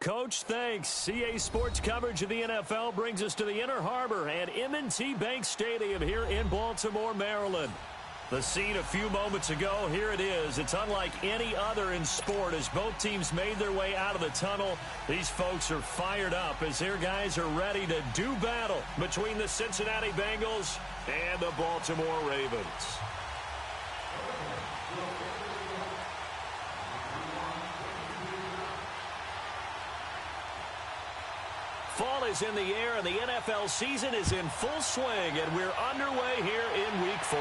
Coach. Thanks. CA Sports coverage of the NFL brings us to the Inner Harbor at M&T Bank Stadium here in Baltimore, Maryland. The scene a few moments ago, here it is. It's unlike any other in sport as both teams made their way out of the tunnel. These folks are fired up as their guys are ready to do battle between the Cincinnati Bengals and the Baltimore Ravens. Fall is in the air and the NFL season is in full swing, and we're underway here in Week 4.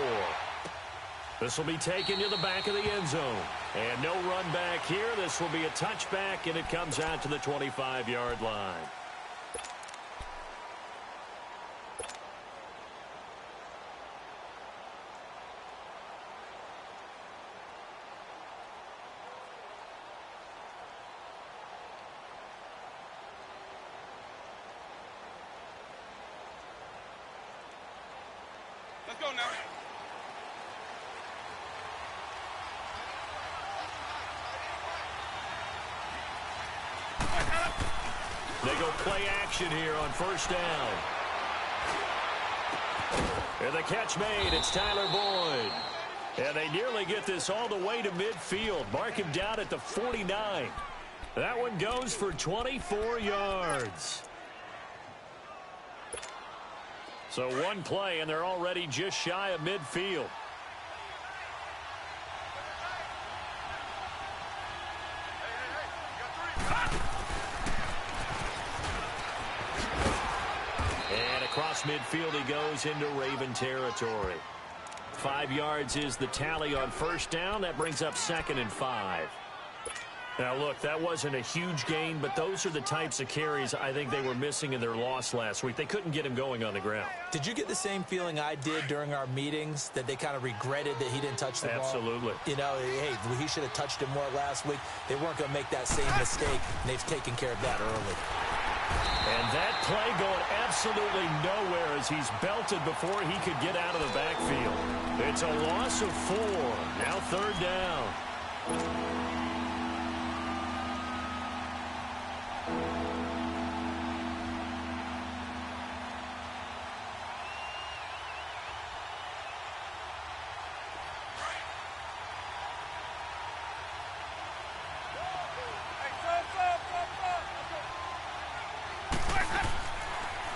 This will be taken to the back of the end zone. And no run back here. This will be a touchback, and it comes out to the 25-yard line. Let's go now. They go play action here on first down. And the catch made. It's Tyler Boyd. And they nearly get this all the way to midfield. Mark him down at the 49. That one goes for 24 yards. So one play, and they're already just shy of midfield. And across midfield he goes into Raven territory. 5 yards is the tally on first down. That brings up 2nd and 5. Now, look, that wasn't a huge gain, but those are the types of carries I think they were missing in their loss last week. They couldn't get him going on the ground. Did you get the same feeling I did during our meetings, that they kind of regretted that he didn't touch the ball? Absolutely. You know, hey, he should have touched it more last week. They weren't going to make that same mistake, and they've taken care of that early. And that play going absolutely nowhere as he's belted before he could get out of the backfield. It's a loss of 4. Now 3rd down.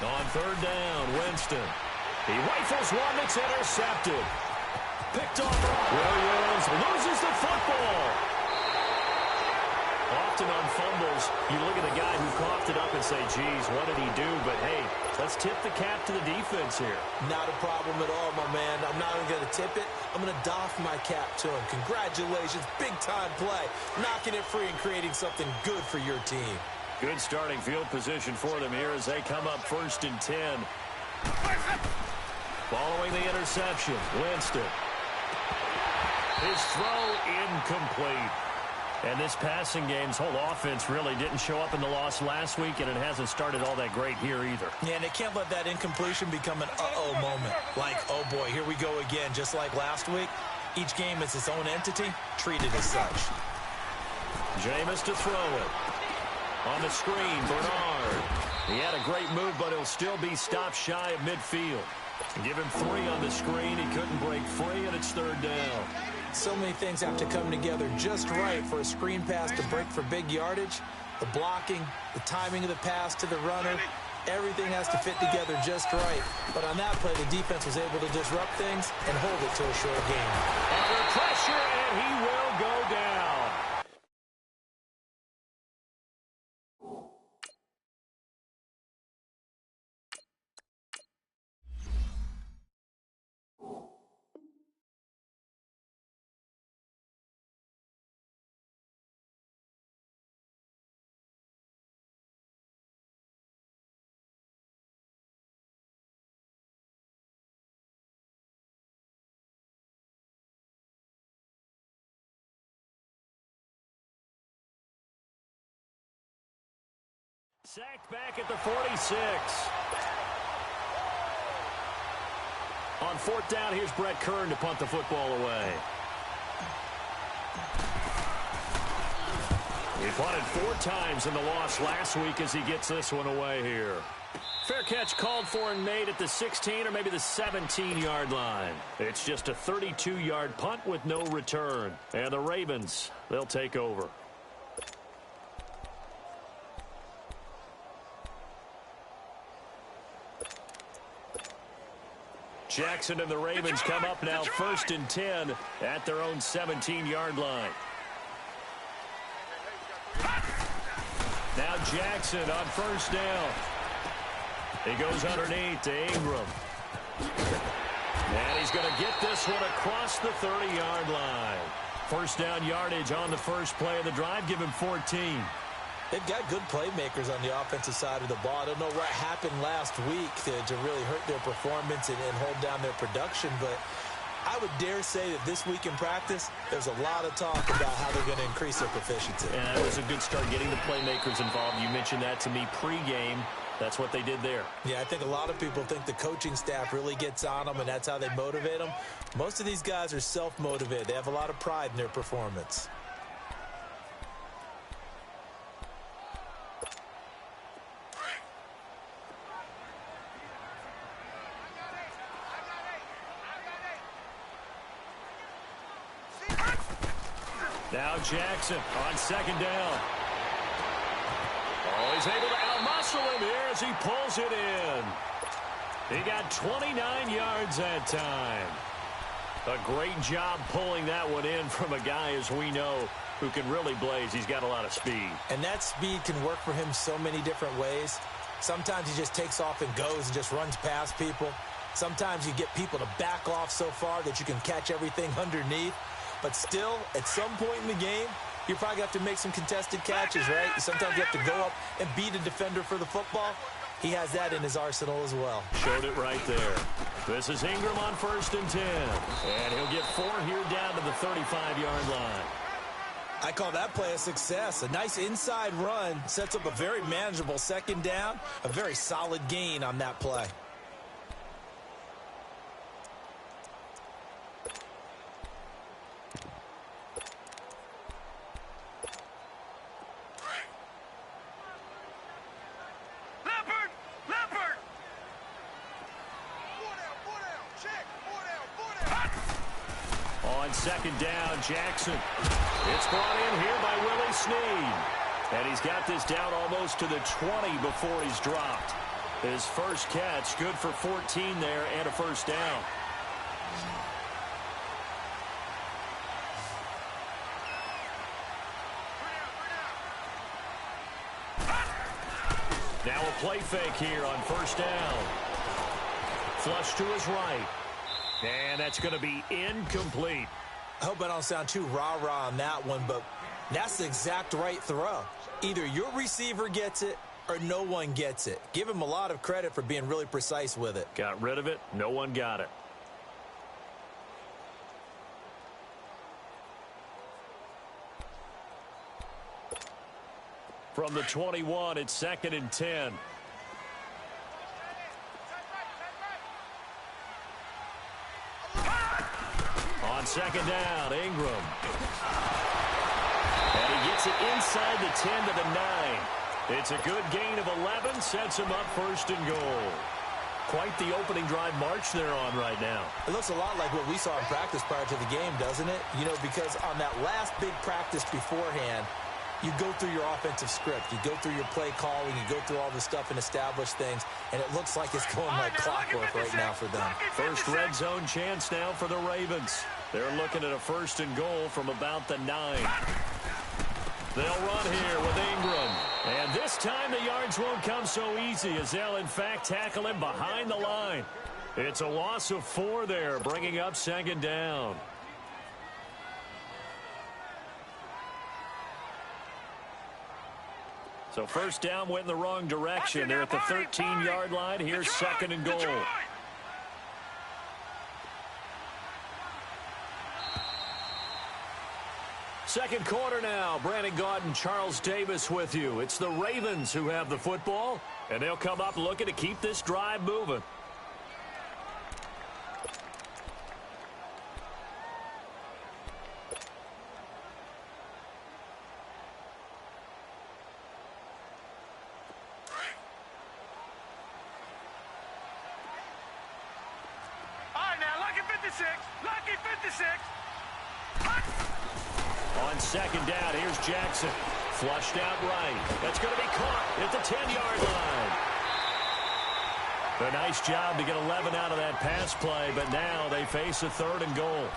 On 3rd down, Winston. He rifles one that's intercepted. Picked off. Williams loses the football. Often on fumbles, you look at the guy who coughed it up and say, geez, what did he do? But, hey, let's tip the cap to the defense here. Not a problem at all, my man. I'm not even going to tip it. I'm going to doff my cap to him. Congratulations. Big-time play. Knocking it free and creating something good for your team. Good starting field position for them here as they come up 1st and 10. Following the interception, Winston. His throw incomplete. And this passing game's whole offense really didn't show up in the loss last week, and it hasn't started all that great here either. Yeah, and they can't let that incompletion become an uh-oh moment. Like, oh boy, here we go again, just like last week. Each game is its own entity, treated as such. Jameis to throw it. On the screen, Bernard. He had a great move, but he'll still be stopped shy of midfield. Give him 3 on the screen. He couldn't break free, and it's 3rd down. So many things have to come together just right for a screen pass to break for big yardage. The blocking, the timing of the pass to the runner, everything has to fit together just right. But on that play, the defense was able to disrupt things and hold it to a short game. Under pressure, and he will go down. Sacked back at the 46. On 4th down, here's Brett Kern to punt the football away. He punted 4 times in the loss last week as he gets this one away here. Fair catch called for and made at the 16 or maybe the 17-yard line. It's just a 32-yard punt with no return. And the Ravens, they'll take over. Jackson and the Ravens come up now 1st and 10 at their own 17-yard line. Now Jackson on 1st down. He goes underneath to Ingram. And he's going to get this one across the 30-yard line. 1st down yardage on the first play of the drive. Give him 14. They've got good playmakers on the offensive side of the ball. I don't know what happened last week to really hurt their performance and hold down their production, but I would dare say that this week in practice, there's a lot of talk about how they're going to increase their proficiency. And it was a good start getting the playmakers involved. You mentioned that to me pregame. That's what they did there. Yeah, I think a lot of people think the coaching staff really gets on them, and that's how they motivate them. Most of these guys are self-motivated. They have a lot of pride in their performance. Now Jackson on 2nd down. Oh, he's able to outmuscle him here as he pulls it in. He got 29 yards that time. A great job pulling that one in from a guy, as we know, who can really blaze. He's got a lot of speed. And that speed can work for him so many different ways. Sometimes he just takes off and goes and just runs past people. Sometimes you get people to back off so far that you can catch everything underneath. But still, at some point in the game, you're probably going to have to make some contested catches, right? Sometimes you have to go up and beat a defender for the football. He has that in his arsenal as well. Showed it right there. This is Ingram on 1st and 10. And he'll get 4 here down to the 35-yard line. I call that play a success. A nice inside run sets up a very manageable 2nd down. A very solid gain on that play. On 2nd down, Jackson. It's brought in here by Willie Snead. And he's got this down almost to the 20 before he's dropped. His first catch, good for 14 there and a 1st down. Now a play fake here on 1st down. Flush to his right. And that's going to be incomplete. I hope I don't sound too rah-rah on that one, but that's the exact right throw. Either your receiver gets it or no one gets it. Give him a lot of credit for being really precise with it. Got rid of it. No one got it. From the 21, it's 2nd and 10. On 2nd down, Ingram. And he gets it inside the 10 to the 9. It's a good gain of 11, sets him up 1st and goal. Quite the opening drive march they're on right now. It looks a lot like what we saw in practice prior to the game, doesn't it? You know, because on that last big practice beforehand, you go through your offensive script. You go through your play calling. You go through all the stuff and establish things. And it looks like it's going like clockwork right now for them. First red zone chance now for the Ravens. They're looking at a 1st and goal from about the 9. They'll run here with Ingram. And this time the yards won't come so easy as they'll, in fact, tackle him behind the line. It's a loss of 4 there, bringing up 2nd down. So 1st down went in the wrong direction. They're at the 13-yard line. Here's 2nd and goal. Second quarter now. Brandon Gaudin, Charles Davis with you. It's the Ravens who have the football, and they'll come up looking to keep this drive moving. 56. Lucky 56. On second down, here's Jackson. Flushed out right. That's going to be caught at the 10-yard line. A nice job to get 11 out of that pass play, but now they face a 3rd and goal.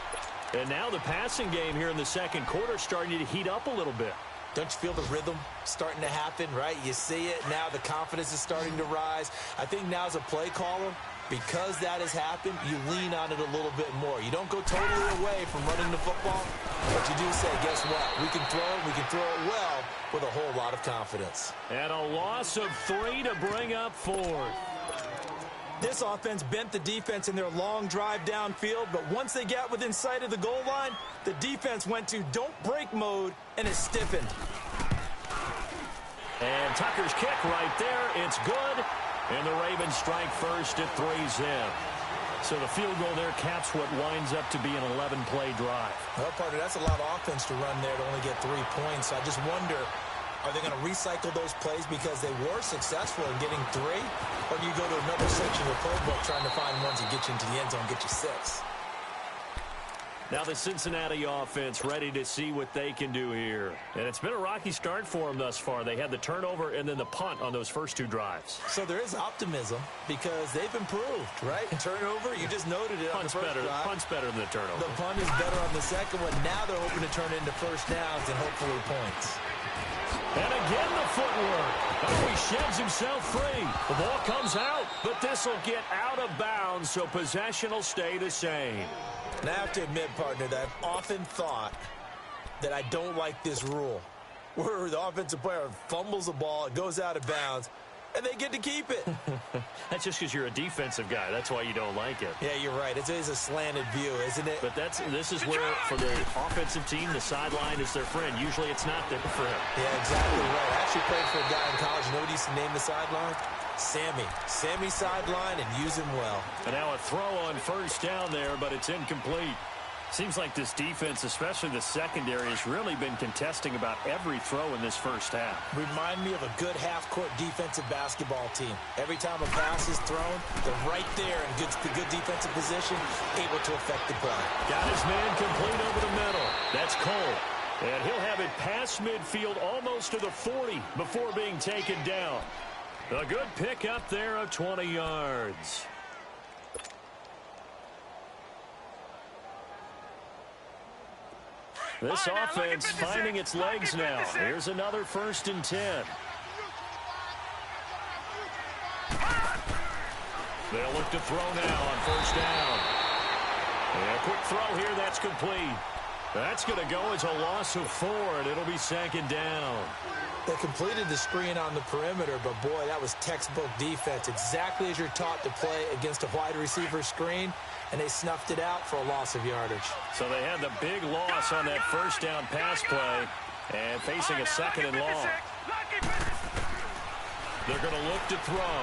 And now the passing game here in the second quarter starting to heat up a little bit. Don't you feel the rhythm starting to happen, right? You see it. Now the confidence is starting to rise. I think now as a play caller, because that has happened, you lean on it a little bit more. You don't go totally away from running the football, but you do say, guess what? We can throw it. We can throw it well with a whole lot of confidence. And a loss of 3 to bring up 4th. This offense bent the defense in their long drive downfield, but once they got within sight of the goal line, the defense went to don't break mode, and it stiffened. And Tucker's kick right there. It's good. And the Ravens strike first at 3-zip. So the field goal there caps what winds up to be an 11-play drive. Well, partner, that's a lot of offense to run there to only get 3 points. I just wonder, are they going to recycle those plays because they were successful in getting 3? Or do you go to another section of the playbook trying to find ones that get you into the end zone and get you 6? Now the Cincinnati offense ready to see what they can do here. And it's been a rocky start for them thus far. They had the turnover and then the punt on those first 2 drives. So there is optimism because they've improved, right? Turnover, you just noted it on the first drive. Punt's better than the turnover. The punt is better on the second one. Now they're hoping to turn it into first downs and hopefully points. And again the footwork. Oh, he sheds himself free. The ball comes out, but this will get out of bounds, so possession will stay the same. And I have to admit, partner, that I've often thought that I don't like this rule where the offensive player fumbles the ball, it goes out of bounds, and they get to keep it. That's just because you're a defensive guy. That's why you don't like it. Yeah, you're right. It is a slanted view, isn't it? But this is where, for the offensive team, the sideline is their friend. Usually it's not there for him. Yeah, exactly right. I actually played for a guy in college. You know what he used to name the sideline? Sammy. Sammy sideline, and use him well. And now a throw on first down there, but it's incomplete. Seems like this defense, especially the secondary, has really been contesting about every throw in this first half. Remind me of a good half-court defensive basketball team. Every time a pass is thrown, they're right there in good defensive position, able to affect the play. Got his man complete over the middle. That's Cole. And he'll have it past midfield almost to the 40 before being taken down. A good pickup there of 20 yards. This offense finding its legs now. Here's another 1st and 10. They'll look to throw now on first down. And a quick throw here, that's complete. That's going to go as a loss of 4, and it'll be 2nd down. They completed the screen on the perimeter, but boy, that was textbook defense. Exactly as you're taught to play against a wide receiver screen, and they snuffed it out for a loss of yardage. So they had the big loss on that first down pass play, and facing a 2nd and long. They're going to look to throw.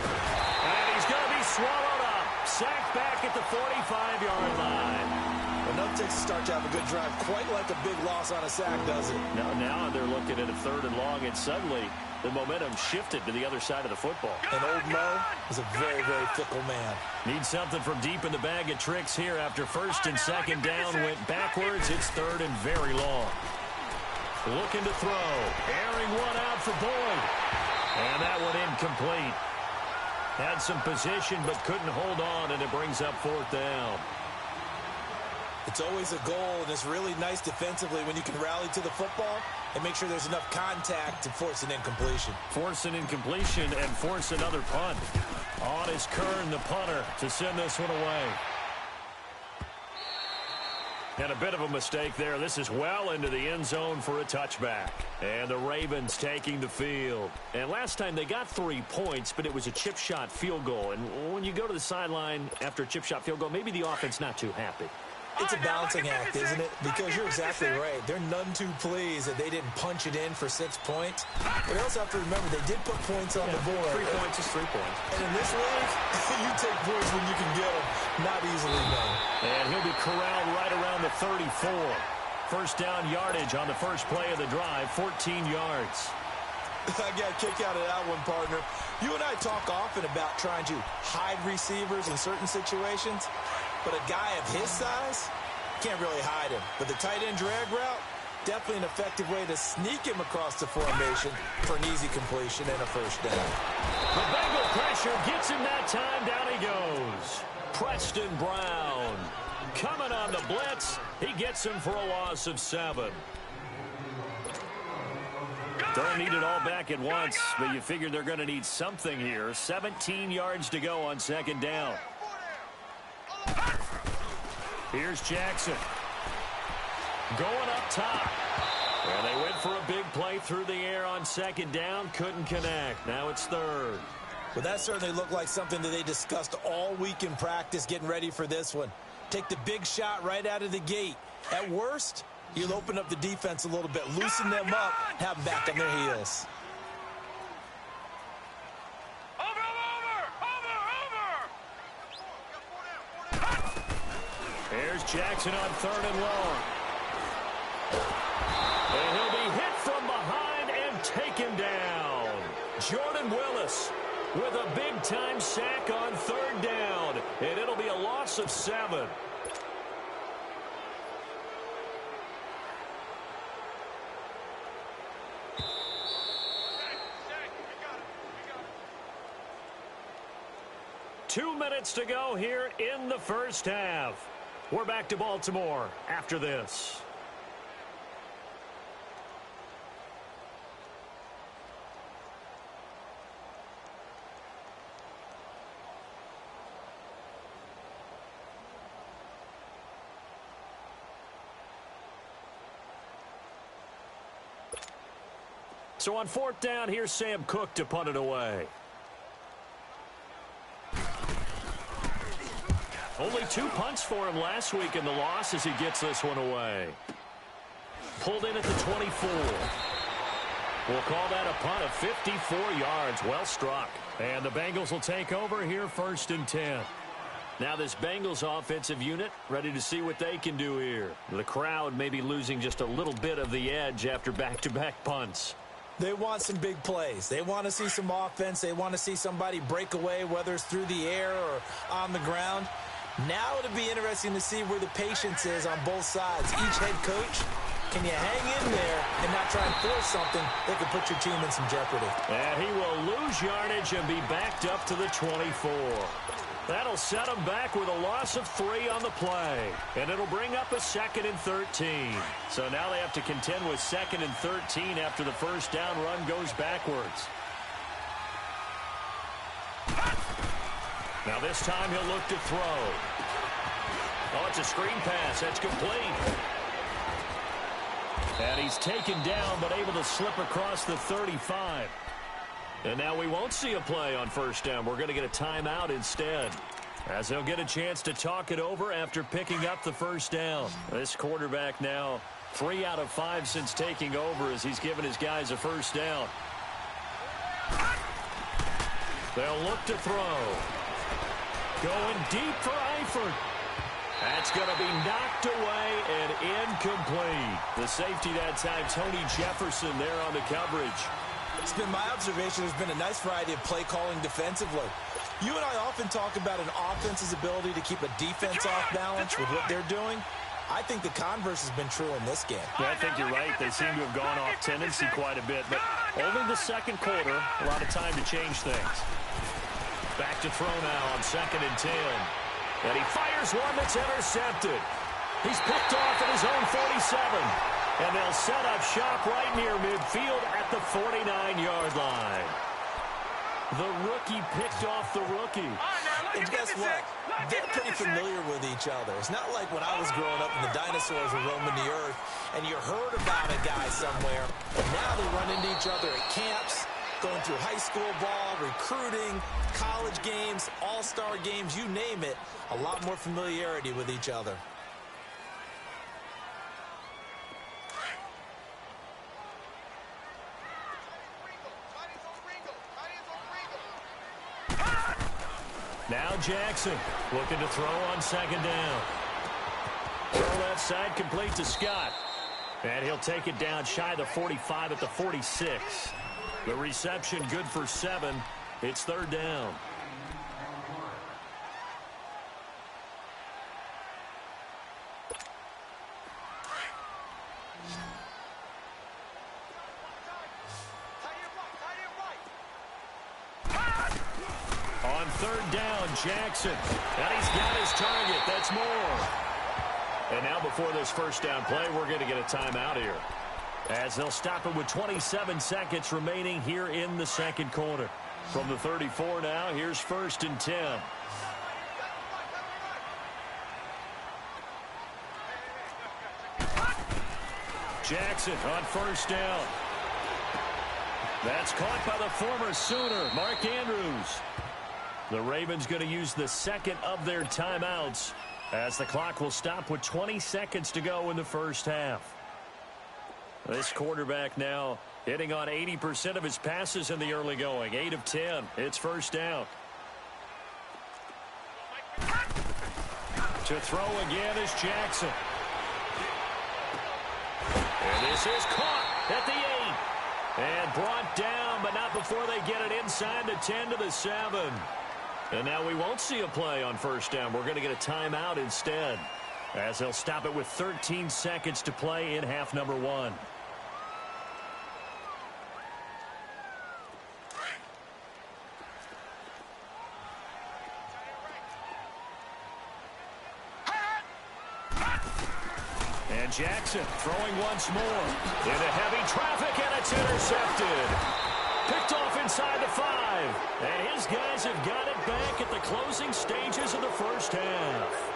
And he's going to be swallowed up. Sacked back at the 45-yard line. Enough takes to start to have a good drive, quite like a big loss on a sack, does it? Now they're looking at a 3rd and long, and suddenly the momentum shifted to the other side of the football. And old Mo is a very, very fickle man. Needs something from deep in the bag of tricks here after 1st and 2nd down. Went backwards. It's 3rd and very long. Looking to throw. Airing one out for Boyd. And that one incomplete. Had some position but couldn't hold on, and it brings up 4th down. It's always a goal, and it's really nice defensively when you can rally to the football and make sure there's enough contact to force an incompletion. Force an incompletion and force another punt. On is Kern, the punter, to send this one away. And a bit of a mistake there. This is well into the end zone for a touchback. And the Ravens taking the field. And last time they got 3 points, but it was a chip shot field goal. And when you go to the sideline after a chip shot field goal, maybe the offense not too happy. It's a balancing act, isn't it? Because you're exactly right. They're none too pleased that they didn't punch it in for 6 points. But they also have to remember they did put points on the board. 3 points is 3 points. And in this league, you take points when you can get them. Not easily done. And he'll be corralled right around the 34. First down yardage on the first play of the drive, 14 yards. I got a kick out of that one, partner. You and I talk often about trying to hide receivers in certain situations, but a guy of his size can't really hide him. But the tight end drag route, definitely an effective way to sneak him across the formation for an easy completion and a first down. The Bengal pressure gets him that time. Down he goes. Preston Brown coming on the blitz. He gets him for a loss of 7. Don't need it all back at once, but you figure they're going to need something here. 17 yards to go on second down. Here's Jackson. Going up top. Well, they went for a big play through the air on second down. Couldn't connect. Now it's third. Well, that certainly looked like something that they discussed all week in practice getting ready for this one. Take the big shot right out of the gate. At worst, you'll open up the defense a little bit, loosen them up, have them back on their heels. Here's Jackson on third and long. And he'll be hit from behind and taken down. Jordan Willis with a big-time sack on third down. And it'll be a loss of 7. Two minutes to go here in the first half. We're back to Baltimore after this. So on fourth down, here's Sam Cook to punt it away. Only 2 punts for him last week in the loss as he gets this one away. Pulled in at the 24. We'll call that a punt of 54 yards. Well struck. And the Bengals will take over here first and 10. Now this Bengals offensive unit ready to see what they can do here. The crowd may be losing just a little bit of the edge after back-to-back punts. They want some big plays. They want to see some offense. They want to see somebody break away, whether it's through the air or on the ground. Now it'll be interesting to see where the patience is on both sides. Each head coach, can you hang in there and not try and force something that could put your team in some jeopardy? And he will lose yardage and be backed up to the 24. That'll set him back with a loss of 3 on the play. And it'll bring up a 2nd and 13. So now they have to contend with 2nd and 13 after the first down run goes backwards. Now this time he'll look to throw. Oh, it's a screen pass. That's complete. And he's taken down but able to slip across the 35. And now we won't see a play on first down. We're going to get a timeout instead, as they'll get a chance to talk it over after picking up the first down. This quarterback now 3 out of 5 since taking over as he's given his guys a first down. They'll look to throw. Going deep for Eifert. That's going to be knocked away and incomplete. The safety that time, Tony Jefferson there on the coverage. It's been my observation there's been a nice variety of play calling defensively. You and I often talk about an offense's ability to keep a defense off balance with what they're doing. I think the converse has been true in this game. Yeah, I think you're right. They seem to have gone off tendency quite a bit, but only the second quarter, a lot of time to change things. Back to throw now on 2nd and 10. And he fires one that's intercepted. He's picked off at his own 47. And they'll set up shop right near midfield at the 49-yard line. The rookie picked off the rookie. And guess what? They're pretty familiar with each other. It's not like when I was growing up and the dinosaurs were roaming the earth and you heard about a guy somewhere. Now they run into each other at camps, going through high school ball, recruiting, college games, all-star games, you name it. A lot more familiarity with each other. Now Jackson looking to throw on 2nd down. Throw left side complete to Scott. And he'll take it down shy of the 45 at the 46. The reception good for 7. It's third down. On third down, Jackson. And he's got his target. That's more. And now before this first down play, we're going to get a timeout here, as they'll stop it with 27 seconds remaining here in the second quarter. From the 34 now, here's first and 10. Jackson on first down. That's caught by the former Sooner, Mark Andrews. The Ravens going to use the second of their timeouts, as the clock will stop with 20 seconds to go in the first half. This quarterback now hitting on 80% of his passes in the early going. 8 of 10. It's first down. To throw again is Jackson. And this is caught at the 8. And brought down, but not before they get it inside the 10 to the 7. And now we won't see a play on first down. We're going to get a timeout instead, as they'll stop it with 13 seconds to play in half number 1. And Jackson throwing once more into heavy traffic, and it's intercepted. Picked off inside the 5. And his guys have got it back at the closing stages of the first half.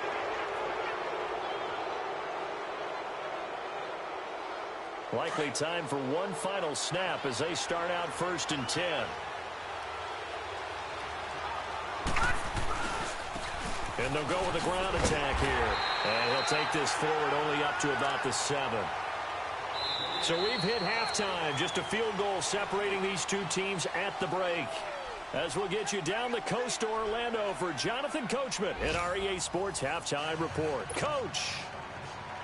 Likely time for one final snap as they start out first and 10. And they'll go with a ground attack here. And he'll take this forward only up to about the 7. So we've hit halftime. Just a field goal separating these two teams at the break. As we'll get you down the coast to Orlando for Jonathan Coachman in our EA Sports Halftime Report. Coach.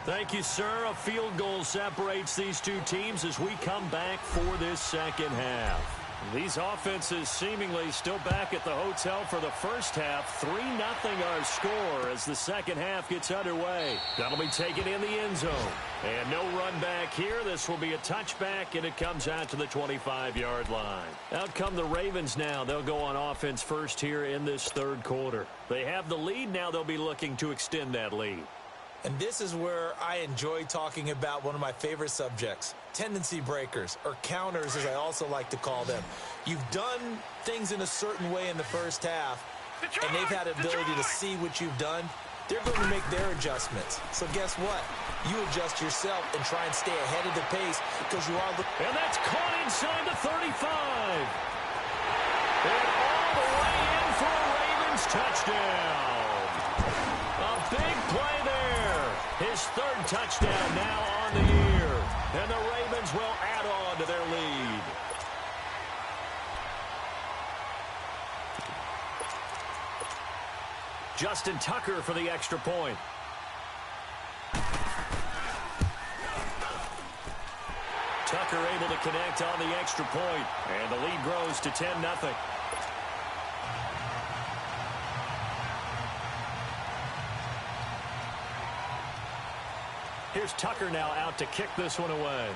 Thank you, sir. A field goal separates these two teams as we come back for this second half. These offenses seemingly still back at the hotel for the first half. 3-0 our score as the second half gets underway. That'll be taken in the end zone. And no run back here. This will be a touchback, and it comes out to the 25-yard line. Out come the Ravens now. They'll go on offense first here in this third quarter. They have the lead. Now they'll be looking to extend that lead. And this is where I enjoy talking about one of my favorite subjects, tendency breakers, or counters as I also like to call them. You've done things in a certain way in the first half, and they've had the ability to see what you've done. They're going to make their adjustments. So guess what? You adjust yourself and try and stay ahead of the pace because you are. And that's caught inside the 35. And all the way in for a Ravens touchdown. A big play there. His third touchdown now on the year. And the Ravens will add on to their lead. Justin Tucker for the extra point. Tucker able to connect on the extra point. And the lead grows to 10-0. Here's Tucker now out to kick this one away.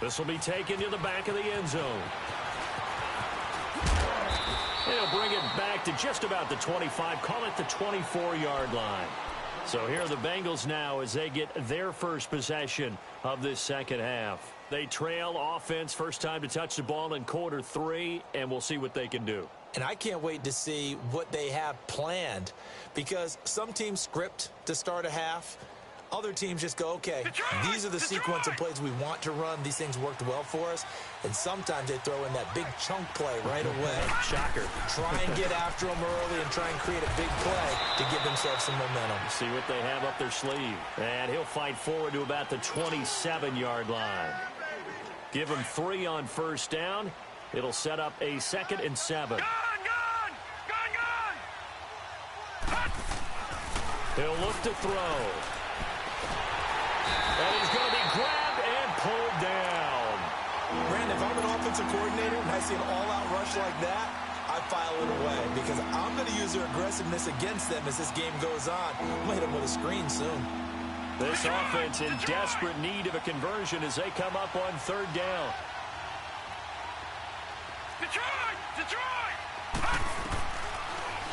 This will be taken to the back of the end zone. They'll bring it back to just about the 25, call it the 24-yard line. So here are the Bengals now as they get their first possession of this second half. They trail offense, first time to touch the ball in quarter 3, and we'll see what they can do. And I can't wait to see what they have planned, because some teams script to start a half. Other teams just go, okay, these are the sequence of plays we want to run. These things worked well for us. And sometimes they throw in that big chunk play right away. Shocker. Try and get after them early and try and create a big play to give themselves some momentum. See what they have up their sleeve. And he'll fight forward to about the 27-yard line. Give him 3 on first down. It'll set up a 2nd and 7. He'll look to throw. And he's going to be grabbed and pulled down. I'm an offensive coordinator and I see an all-out rush like that, I file it away because I'm going to use their aggressiveness against them as this game goes on. I'm going to hit them with a screen soon. This offense in desperate need of a conversion as they come up on third down.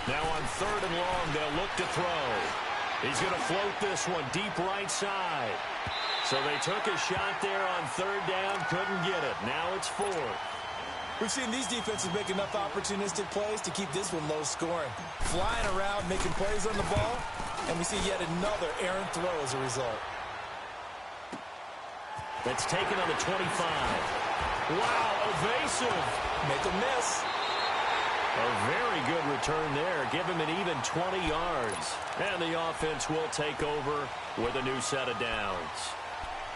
Now on third and long, they'll look to throw. He's going to float this one deep right side. So they took a shot there on third down, couldn't get it. Now it's fourth. We've seen these defenses make enough opportunistic plays to keep this one low scoring. Flying around, making plays on the ball, and we see yet another errant throw as a result. That's taken on the 25. Wow, evasive. Make a miss. A very good return there. Give him an even 20 yards. And the offense will take over with a new set of downs.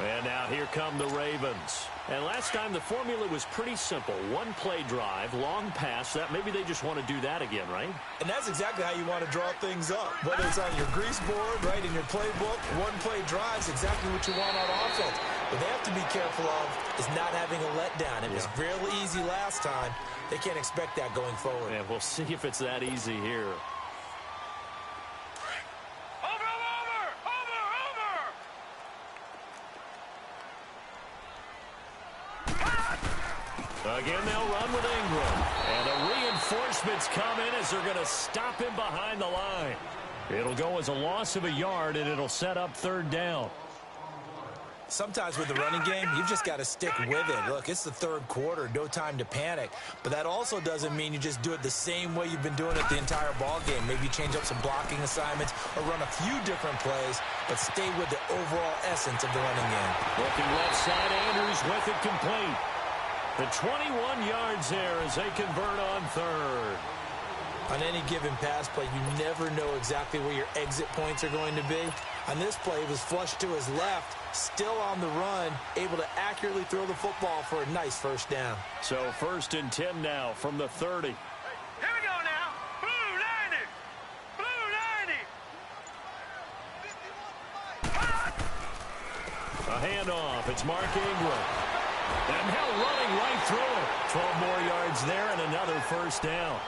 And now here come the Ravens. And last time the formula was pretty simple. One play drive, long pass. That maybe they just want to do that again, right? And that's exactly how you want to draw things up. Whether it's on your grease board, right, in your playbook, one play drive is exactly what you want on offense. What they have to be careful of is not having a letdown. It was real easy last time. They can't expect that going forward. Yeah, we'll see if it's that easy here. Again, they'll run with Ingram. And the reinforcements come in as they're going to stop him behind the line. It'll go as a loss of a yard, and it'll set up third down. Sometimes with the running game, you've just got to stick with it. Look, it's the third quarter, no time to panic. But that also doesn't mean you just do it the same way you've been doing it the entire ball game. Maybe you change up some blocking assignments or run a few different plays, but stay with the overall essence of the running game. Looking left side, Andrews with it complete. The 21 yards there as they convert on third. On any given pass play, you never know exactly where your exit points are going to be. On this play, it was flushed to his left, still on the run, able to accurately throw the football for a nice first down. So 1st and 10 now from the 30. Here we go now. Blue 90. Blue 90. A handoff. It's Mark Ingram. And now running right through it. 12 more yards there and another first down.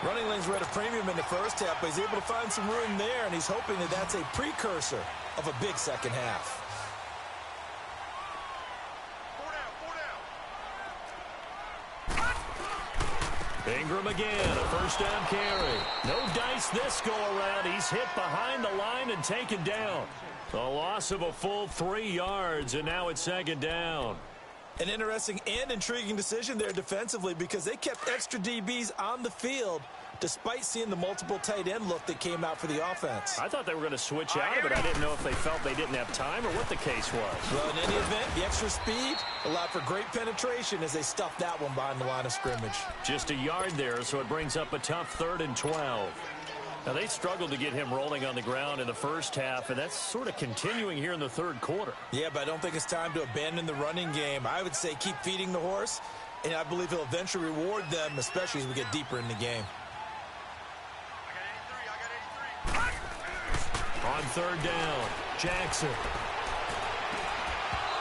Running lanes were at a premium in the first half, but he's able to find some room there, and he's hoping that that's a precursor of a big second half. Ingram again, a first down carry. No dice this go around. He's hit behind the line and taken down. A loss of a full 3 yards, and now it's second down. An interesting and intriguing decision there defensively because they kept extra DBs on the field despite seeing the multiple tight end look that came out for the offense. I thought they were going to switch out, but I didn't know if they felt they didn't have time or what the case was. Well, in any event, the extra speed allowed for great penetration as they stuffed that one behind the line of scrimmage. Just a yard there, so it brings up a tough 3rd and 12. Now, they struggled to get him rolling on the ground in the first half, and that's sort of continuing here in the third quarter. Yeah, but I don't think it's time to abandon the running game. I would say keep feeding the horse, and I believe he'll eventually reward them, especially as we get deeper in the game. On third down, Jackson.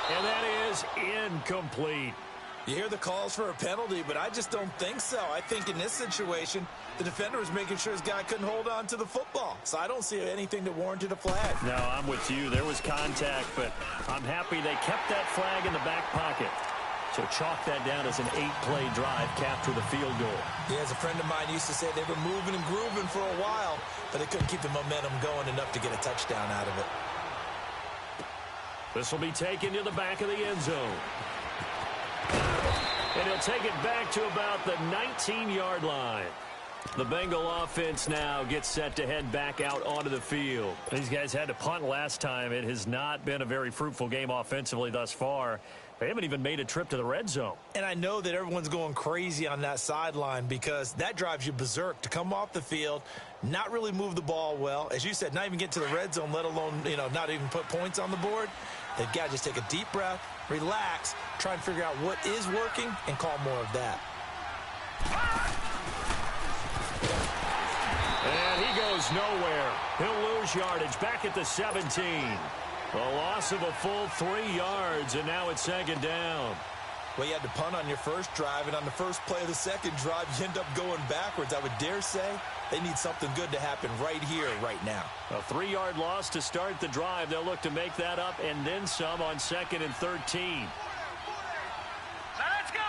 And that is incomplete. You hear the calls for a penalty, but I just don't think so. I think in this situation, the defender was making sure his guy couldn't hold on to the football. So I don't see anything that warranted a flag. No, I'm with you. There was contact, but I'm happy they kept that flag in the back pocket. So chalk that down as an 8-play drive, capture the field goal. Yeah, as a friend of mine used to say, they were moving and grooving for a while, but they couldn't keep the momentum going enough to get a touchdown out of it. This will be taken to the back of the end zone. And he'll take it back to about the 19-yard line. The Bengal offense now gets set to head back out onto the field. These guys had to punt last time. It has not been a very fruitful game offensively thus far. They haven't even made a trip to the red zone. And I know that everyone's going crazy on that sideline because that drives you berserk to come off the field, not really move the ball well. As you said, not even get to the red zone, let alone, not even put points on the board. They've got to just take a deep breath, relax, try and figure out what is working, and call more of that. And he goes nowhere. He'll lose yardage back at the 17. A loss of a full 3 yards, and now it's second down. Well, you had to punt on your first drive, and on the first play of the second drive, you end up going backwards. I would dare say they need something good to happen right here, right now. A 3-yard loss to start the drive. They'll look to make that up and then some on 2nd and 13. Let's go.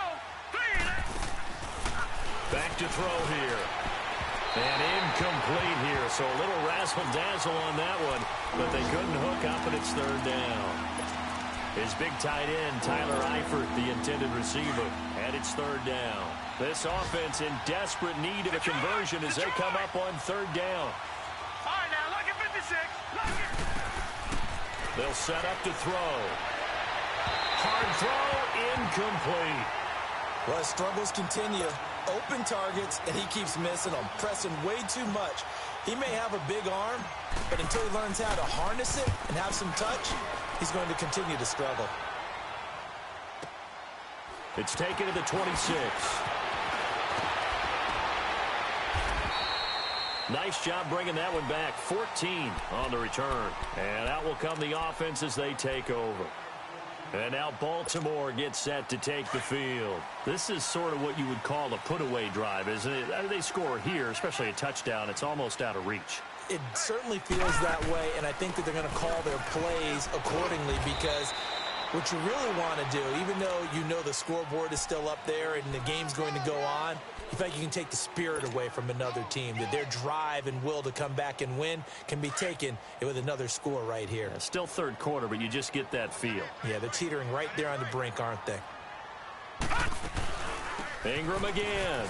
Back to throw here. And incomplete here. So a little razzle-dazzle on that one, but they couldn't hook up, and it's 3rd down. His big tight end, Tyler Eifert, the intended receiver, and it's 3rd down. This offense in desperate need of a conversion as they come up on 3rd down. All right, now, look at 56. Look at... They'll set up to throw. Hard throw, incomplete. Well, as struggles continue, open targets, and he keeps missing them, pressing way too much. He may have a big arm, but until he learns how to harness it and have some touch, he's going to continue to struggle. It's taken to the 26. Nice job bringing that one back. 14 on the return. And out will come the offense as they take over. And now Baltimore gets set to take the field. This is sort of what you would call a put-away drive, isn't it? They score here, especially a touchdown. It's almost out of reach. It certainly feels that way, and I think that they're going to call their plays accordingly, because what you really want to do, even though you know the scoreboard is still up there and the game's going to go on, in fact, you can take the spirit away from another team, that their drive and will to come back and win can be taken with another score right here. Yeah, still 3rd quarter, but you just get that feel. Yeah, they're teetering right there on the brink, aren't they? Ingram again.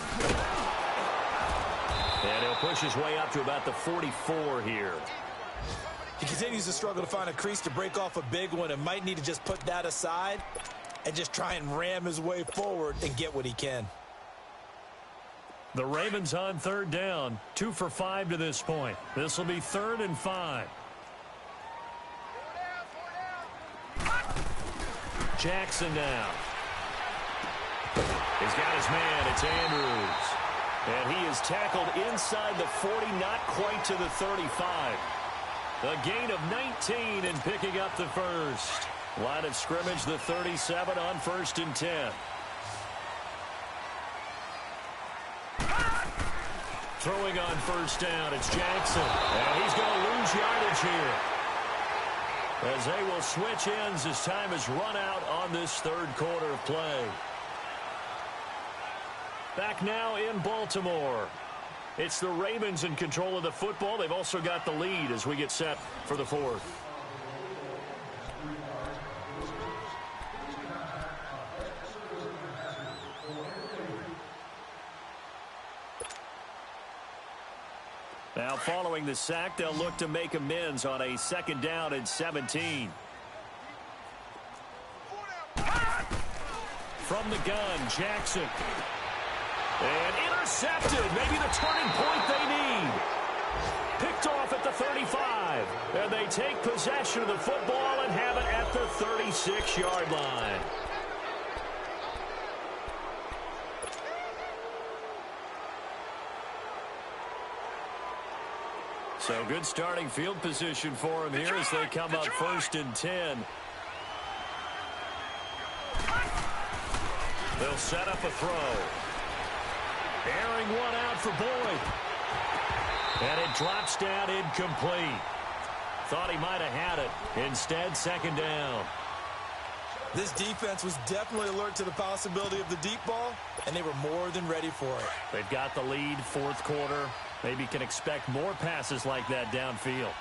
And he'll push his way up to about the 44 here. He continues to struggle to find a crease to break off a big one, and might need to just put that aside and just try and ram his way forward and get what he can. The Ravens on 3rd down. 2 for 5 to this point. This will be 3rd and 5. Jackson now. He's got his man. It's Andrews. And he is tackled inside the 40, not quite to the 35. A gain of 19 and picking up the first. Line of scrimmage, the 37 on 1st and 10. Throwing on 1st down, it's Jackson. And he's going to lose yardage here, as they will switch ends as time is run out on this 3rd quarter of play. Back now in Baltimore. It's the Ravens in control of the football. They've also got the lead as we get set for the 4th. Now following the sack, they'll look to make amends on a 2nd down and 17. From the gun, Jackson. And intercepted. Maybe the turning point they need. Picked off at the 35. And they take possession of the football and have it at the 36-yard line. So good starting field position for him here as they come up 1st and 10. They'll set up a throw. Airing one out for Boyd. And it drops down incomplete. Thought he might have had it. Instead, 2nd down. This defense was definitely alert to the possibility of the deep ball, and they were more than ready for it. They've got the lead, 4th quarter. Maybe can expect more passes like that downfield.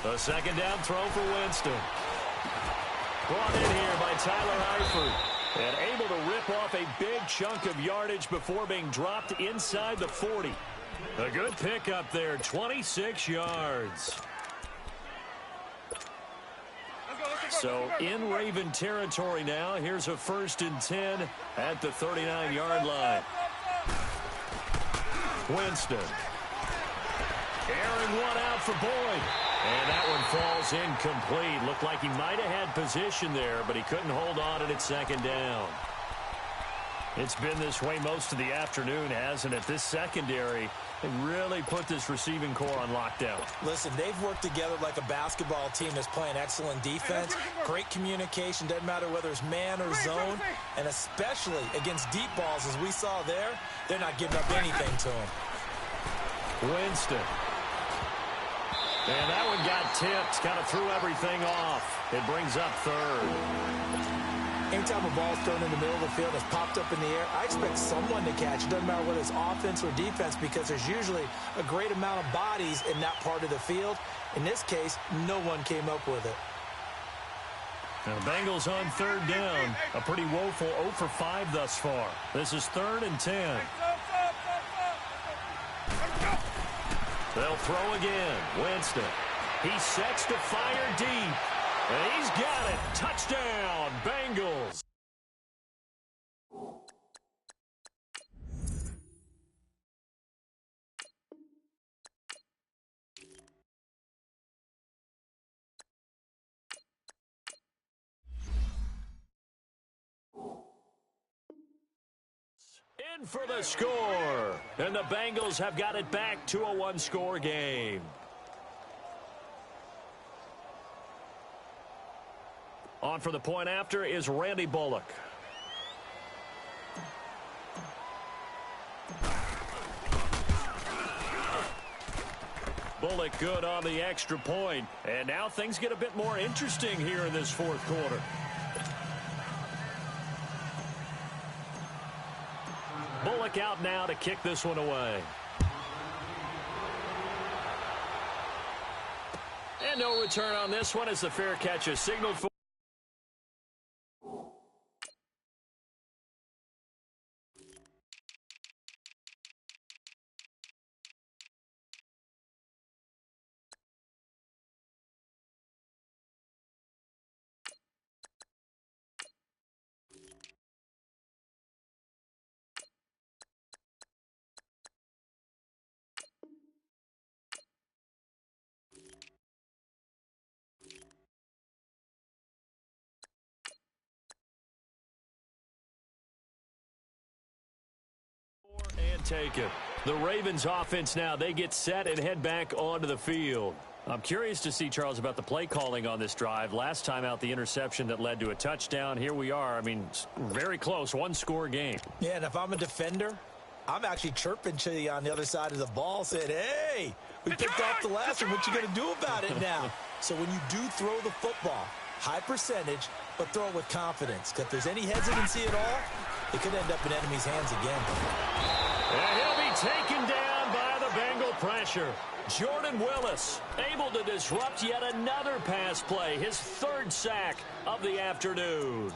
A 2nd down throw for Winston. Brought in here by Tyler Eifert. And able to rip off a big chunk of yardage before being dropped inside the 40. A good pickup there, 26 yards. So in Raven territory now. Here's a 1st and 10 at the 39-yard line. Winston. Airing one out for Boyd. And that one falls incomplete. Looked like he might have had position there, but he couldn't hold on, and it's 2nd down. It's been this way most of the afternoon, hasn't it? This secondary, they really put this receiving core on lockdown. Listen, they've worked together like a basketball team that's playing excellent defense. Great communication, doesn't matter whether it's man or zone. And especially against deep balls, as we saw there, they're not giving up anything to them. Winston. And that one got tipped, kind of threw everything off. It brings up third. Anytime a ball's thrown in the middle of the field, it's popped up in the air, I expect someone to catch. It doesn't matter whether it's offense or defense, because there's usually a great amount of bodies in that part of the field. In this case, no one came up with it. Now the Bengals on third down. A pretty woeful 0 for 5 thus far. This is 3rd and 10. They'll throw again. Winston. He sets to fire deep. And he's got it. Touchdown, Bengals. In for the score. And the Bengals have got it back to a one-score game. On for the point after is Randy Bullock. Bullock good on the extra point. And now things get a bit more interesting here in this fourth quarter. Bullock out now to kick this one away. And no return on this one as the fair catch is signaled for. And take it. The Ravens offense now, they get set and head back onto the field. I'm curious to see, Charles, about the play calling on this drive. Last time out, the interception that led to a touchdown. Here we are. I mean, very close, one-score game. Yeah, and if I'm a defender, I'm actually chirping to you on the other side of the ball, saying, hey, we picked off the last one. What you going to do about it now? So when you do throw the football, high percentage, but throw it with confidence. Because if there's any hesitancy at all, it could end up in enemy's hands again. And he'll be taken down by the Bengal pressure. Jordan Willis able to disrupt yet another pass play. His 3rd sack of the afternoon.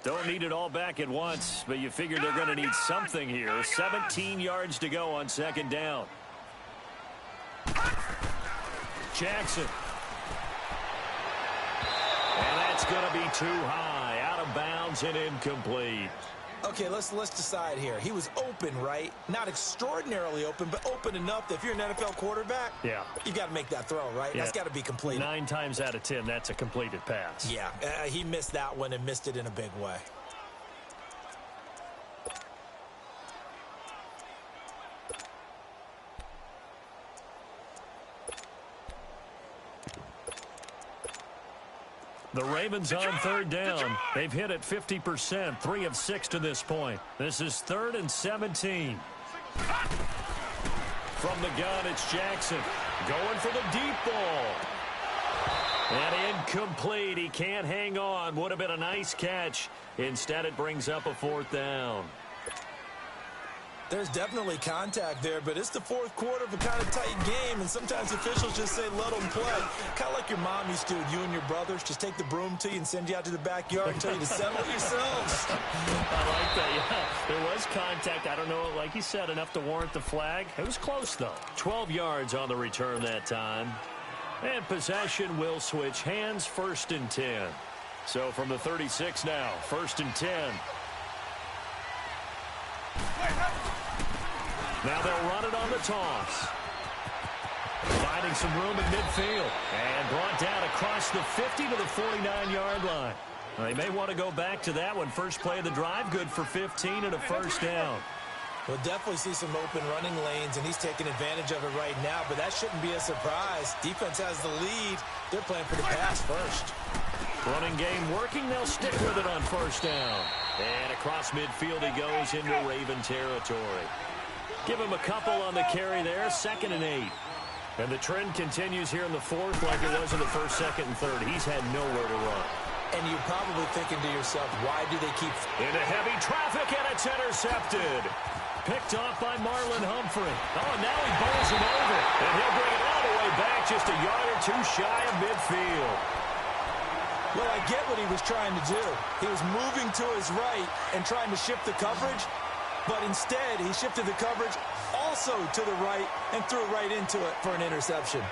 Don't need it all back at once, but you figure they're going to need something here. 17 yards to go on 2nd down. Jackson. And that's going to be too high. Out of bounds and incomplete. Okay, let's decide here. He was open, right? Not extraordinarily open, but open enough that if you're an NFL quarterback, yeah, you got to make that throw, right? Yeah. That's got to be completed. 9 times out of 10, that's a completed pass. Yeah, he missed that one and missed it in a big way. The Ravens on 3rd down. They've hit it 50%, 3 of 6 to this point. This is 3rd and 17. From the gun, it's Jackson going for the deep ball. And incomplete. He can't hang on. Would have been a nice catch. Instead, it brings up a 4th down. There's definitely contact there, but it's the 4th quarter of a kind of tight game, and sometimes officials just say, let them play. Kind of like your mom used to with you and your brothers. Just take the broom to you and send you out to the backyard and tell you to settle it yourselves. I like that, yeah. There was contact. I don't know, like you said, enough to warrant the flag. It was close, though. 12 yards on the return that time. And possession will switch hands, 1st and 10. So from the 36 now, 1st and 10. Now they'll run it on the toss. Finding some room in midfield. And brought down across the 50 to the 49-yard line. They may want to go back to that one. First play of the drive, good for 15 and a first down. We'll definitely see some open running lanes, and he's taking advantage of it right now, but that shouldn't be a surprise. Defense has the lead. They're playing for the pass first. Running game working. They'll stick with it on first down. And across midfield he goes into Raven territory. Give him a couple on the carry there. 2nd and 8. And the trend continues here in the fourth like it was in the first, second, and third. He's had nowhere to run. And you're probably thinking to yourself, why do they keep... Into heavy traffic, and it's intercepted. Picked off by Marlon Humphrey. Oh, and now he bowls him over. And he'll bring it all the way back just a yard or two shy of midfield. Well, I get what he was trying to do. He was moving to his right and trying to shift the coverage, but instead he shifted the coverage also to the right and threw it right into it for an interception.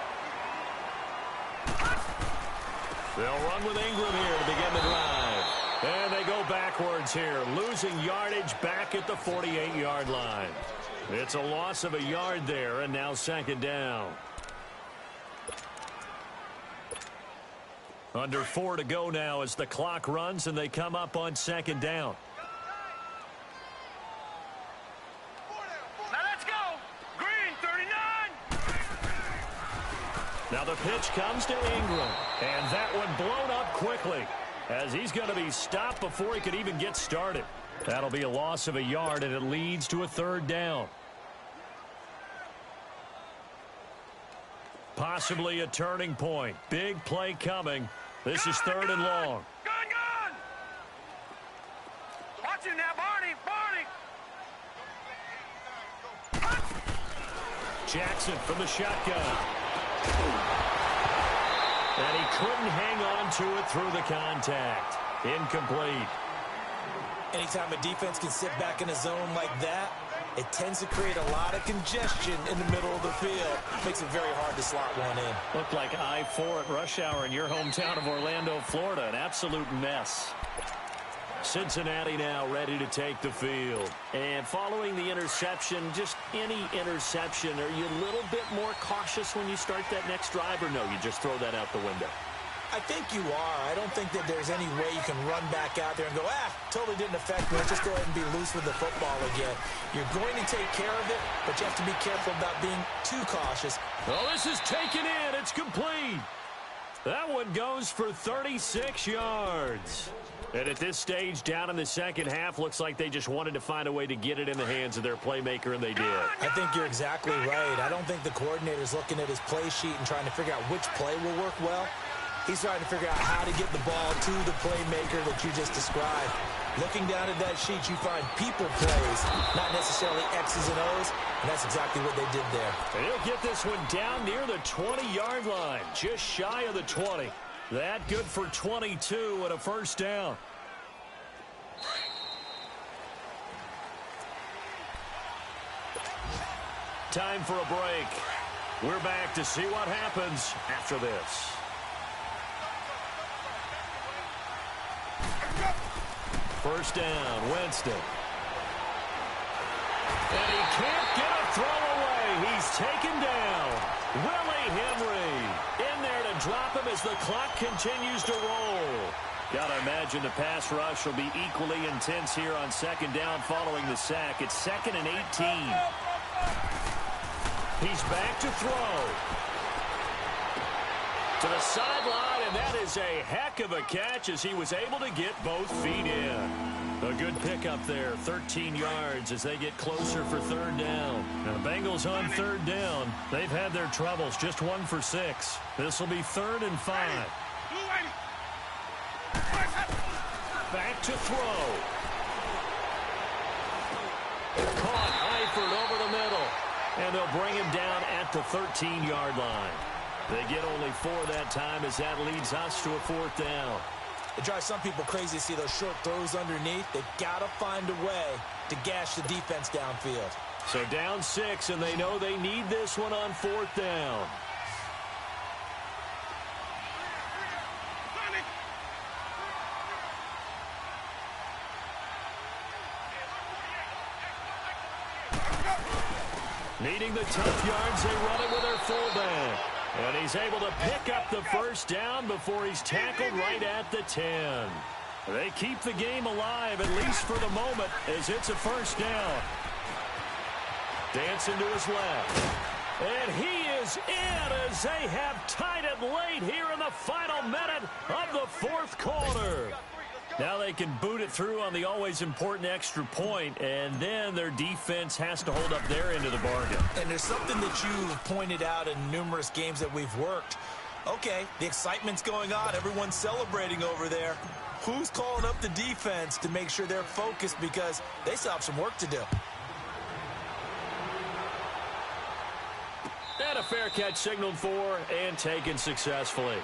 They'll run with Ingram here to begin the drive. And they go backwards here, losing yardage back at the 48-yard line. It's a loss of a yard there, and now 2nd down. Under 4 to go now as the clock runs, and they come up on 2nd down. Now let's go. Green, 39. Now the pitch comes to Ingram, and that one blown up quickly as he's going to be stopped before he could even get started. That'll be a loss of a yard, and it leads to a 3rd down. Possibly a turning point. Big play coming. This is 3rd and long. Gun. Watch it now, Barney. Jackson from the shotgun. And he couldn't hang on to it through the contact. Incomplete. Anytime a defense can sit back in a zone like that, it tends to create a lot of congestion in the middle of the field. Makes it very hard to slot one in. Looked like I-4 at rush hour in your hometown of Orlando, Florida. An absolute mess. Cincinnati now ready to take the field. And following the interception, just any interception, are you a little bit more cautious when you start that next drive, or no, you just throw that out the window? I think you are. I don't think that there's any way you can run back out there and go, totally didn't affect me. Let's just go ahead and be loose with the football again. You're going to take care of it, but you have to be careful about being too cautious. Oh, this is taken in. It's complete. That one goes for 36 yards. And at this stage, down in the second half, looks like they just wanted to find a way to get it in the hands of their playmaker, and they did. I think you're exactly right. I don't think the coordinator's looking at his play sheet and trying to figure out which play will work well. He's trying to figure out how to get the ball to the playmaker that you just described. Looking down at that sheet, you find people plays, not necessarily X's and O's, and that's exactly what they did there. And he'll get this one down near the 20-yard line, just shy of the 20. That good for 22 and a first down. Time for a break. We're back to see what happens after this. First down, Winston. And he can't get a throw away. He's taken down. Willie Henry in there to drop him as the clock continues to roll. Got to imagine the pass rush will be equally intense here on 2nd down following the sack. It's 2nd and 18. He's back to throw. To the sideline, and that is a heck of a catch as he was able to get both feet in. A good pickup there, 13 yards as they get closer for 3rd down. Now the Bengals on 3rd down. They've had their troubles, just 1 for 6. This will be 3rd and 5. Back to throw. Caught Eifert over the middle. And they'll bring him down at the 13-yard line. They get only 4 that time as that leads us to a 4th down. It drives some people crazy to see those short throws underneath. They've got to find a way to gash the defense downfield. So down 6, and they know they need this one on 4th down. Needing the tough yards, they run it with their fullback. And he's able to pick up the first down before he's tackled right at the 10. They keep the game alive, at least for the moment, as it's a first down. Dancing to his left. And he is in as they have tied it late here in the final minute of the fourth quarter. Now they can boot it through on the always important extra point, and then their defense has to hold up their end of the bargain. And there's something that you've pointed out in numerous games that we've worked. Okay, the excitement's going on. Everyone's celebrating over there. Who's calling up the defense to make sure they're focused because they still have some work to do? And a fair catch signaled for and taken successfully.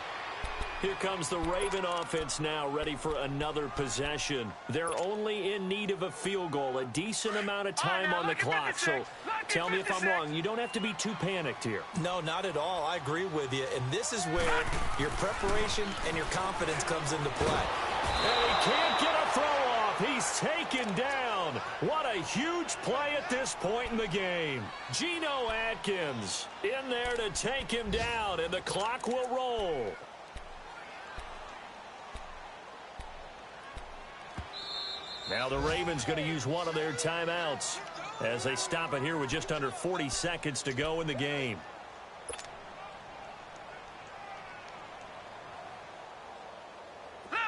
Here comes the Raven offense now, ready for another possession. They're only in need of a field goal, a decent amount of time on the clock. So tell me if I'm wrong. You don't have to be too panicked here. No, not at all. I agree with you. And this is where your preparation and your confidence comes into play. And he can't get a throw off. He's taken down. What a huge play at this point in the game. Geno Atkins in there to take him down, and the clock will roll. Now the Ravens going to use one of their timeouts as they stop it here with just under 40 seconds to go in the game.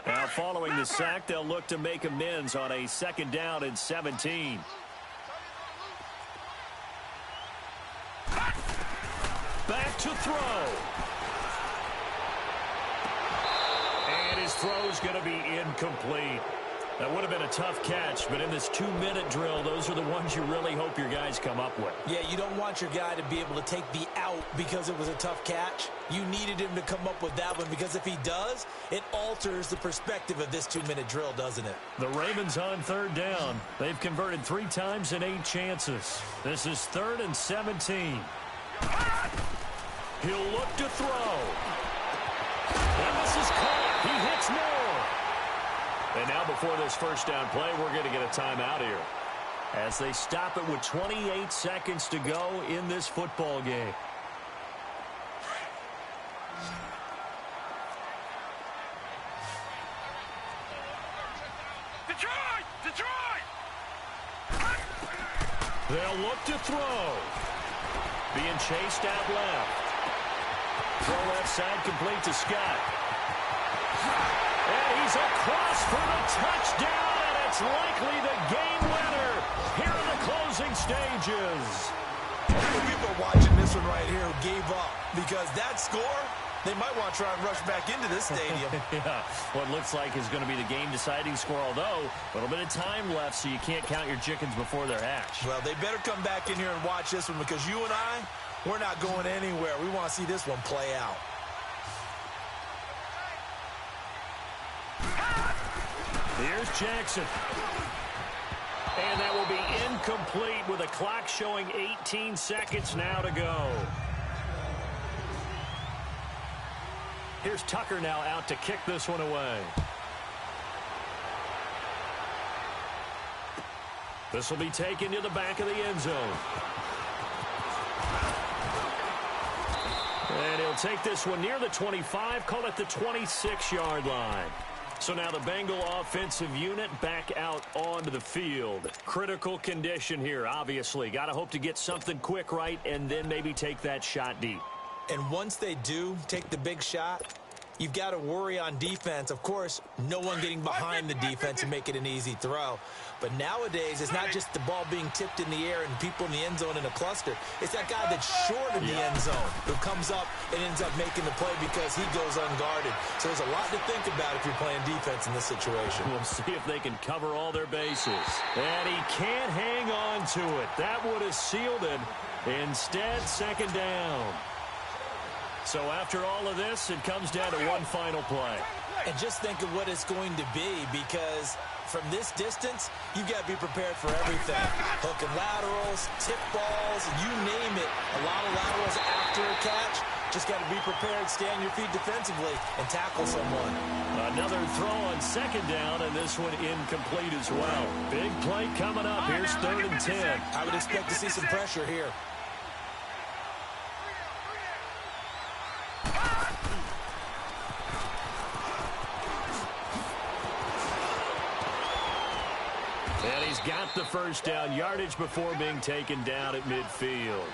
Now following the sack, they'll look to make amends on a 2nd down and 17. Back to throw. And his throw's going to be incomplete. That would have been a tough catch, but in this 2-minute drill, those are the ones you really hope your guys come up with. Yeah, you don't want your guy to be able to take the out because it was a tough catch. You needed him to come up with that one because if he does, it alters the perspective of this 2-minute drill, doesn't it? The Ravens on 3rd down. They've converted 3 times in 8 chances. This is 3rd and 17. He'll look to throw. And this is caught. He hits more. And now before this first down play, we're going to get a timeout here as they stop it with 28 seconds to go in this football game. Detroit! Detroit! They'll look to throw. Being chased out left. Throw left side complete to Scott. And he's across for the touchdown, and it's likely the game winner here in the closing stages. People are watching this one right here who gave up because that score, they might want to try and rush back into this stadium. Yeah, what looks like is going to be the game-deciding score, although a little bit of time left, so you can't count your chickens before they're hatched. Well, they better come back in here and watch this one because you and I, we're not going anywhere. We want to see this one play out. Here's Jackson. And that will be incomplete with a clock showing 18 seconds now to go. Here's Tucker now out to kick this one away. This will be taken to the back of the end zone. And he'll take this one near the 25, call it the 26-yard line. So now the Bengal offensive unit back out onto the field. Critical condition here, obviously. Got to hope to get something quick right and then maybe take that shot deep. And once they do take the big shot, you've got to worry on defense. Of course, no one getting behind the defense and make it an easy throw. But nowadays, it's not just the ball being tipped in the air and people in the end zone in a cluster. It's that guy that's short in the end zone who comes up and ends up making the play because he goes unguarded. So there's a lot to think about if you're playing defense in this situation. We'll see if they can cover all their bases. And he can't hang on to it. That would have sealed it. Instead, 2nd down. So after all of this, it comes down to one final play. And just think of what it's going to be because from this distance, you've got to be prepared for everything. Hook and laterals, tip balls, you name it. A lot of laterals after a catch. Just got to be prepared, stay on your feet defensively, and tackle someone. Another throw on 2nd down, and this one incomplete as well. Big play coming up. Here's 3rd and 10. I would expect to see some pressure here. And he's got the first down, yardage before being taken down at midfield.